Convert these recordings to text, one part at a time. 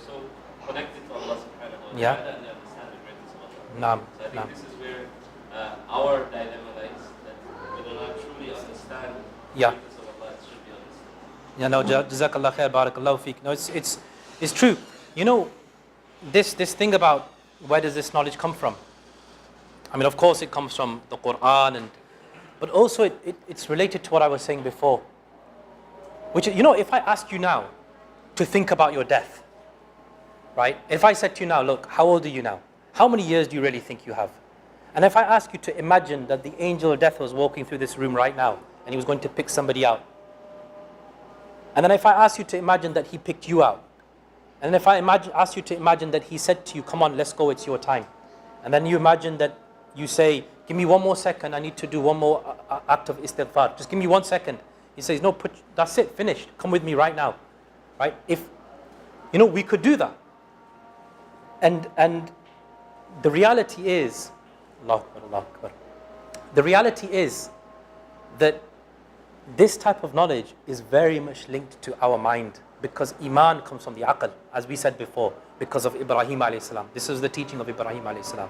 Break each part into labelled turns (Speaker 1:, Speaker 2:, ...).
Speaker 1: so connected to Allah subhanahu wa ta'ala
Speaker 2: Yeah.
Speaker 1: and they understand the greatness of Allah.
Speaker 2: Naam,
Speaker 1: So I think
Speaker 2: naam.
Speaker 1: this is where our dilemma lies, that we do not truly understand the
Speaker 2: Yeah.
Speaker 1: greatness of Allah. It should be understood.
Speaker 2: Yeah, no, Jazakallah khair, barakallahu feek. No, it's true. You know, this thing about where does this knowledge come from? I mean, of course, it comes from the Quran, but also it's related to what I was saying before. Which, you know, if I ask you now to think about your death, right? If I said to you now, look, how old are you now? How many years do you really think you have? And if I ask you to imagine that the angel of death was walking through this room right now and he was going to pick somebody out. And then if I ask you to imagine that he picked you out. And then if I ask you to imagine that he said to you, come on, let's go, it's your time. And then you imagine that you say, give me one more second, I need to do one more act of istighfar. Just give me 1 second. He says, no, that's it, finished. Come with me right now. Right? If, you know, we could do that. And the reality is, Allahu Akbar, Allahu Akbar. The reality is that this type of knowledge is very much linked to our mind, because Iman comes from the aql, as we said before, because of Ibrahim alayhi salam. This is the teaching of Ibrahim alayhi salam.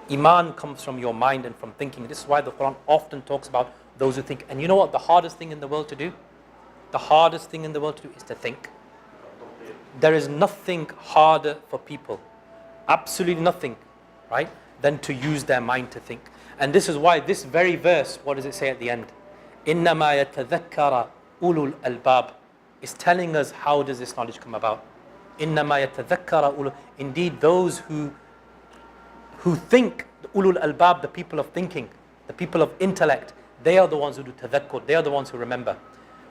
Speaker 2: Iman comes from your mind and from thinking. This is why the Quran often talks about those who think. And you know what the hardest thing in the world to do? The hardest thing in the world to do is to think. There is nothing harder for people, absolutely nothing, right, than to use their mind to think. And this is why this very verse, what does it say at the end? إِنَّمَا يَتَذَكَّرَ أُولُو الْأَلْبَابِ is telling us how does this knowledge come about. إِنَّمَا يَتَذَكَّرَ أُولُو, indeed those who think, the ulul albab, the people of thinking, the people of intellect, they are the ones who do tadhakkur, they are the ones who remember.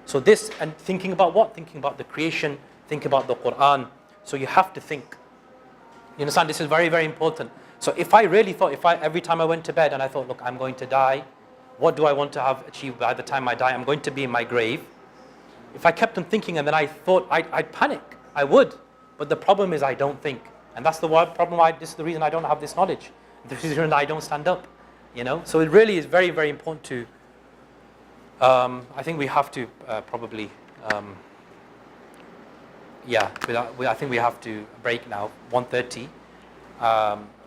Speaker 2: So this, and thinking about what? Thinking about the creation, think about the Quran. So you have to think. You understand? This is very, very important. So if I really thought, every time I went to bed and I thought, look, I'm going to die, what do I want to have achieved by the time I die? I'm going to be in my grave. If I kept on thinking and then I thought, I'd panic. I would. But the problem is I don't think. And that's the problem. This is the reason I don't have this knowledge. This is the reason I don't stand up. You know? So it really is very, very important to, I think we have to probably, I think we have to break now, 1:30.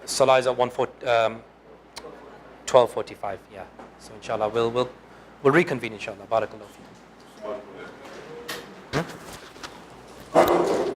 Speaker 2: Salah is at 12:45, yeah. So inshallah, we'll reconvene inshallah. Barakallahu feekum.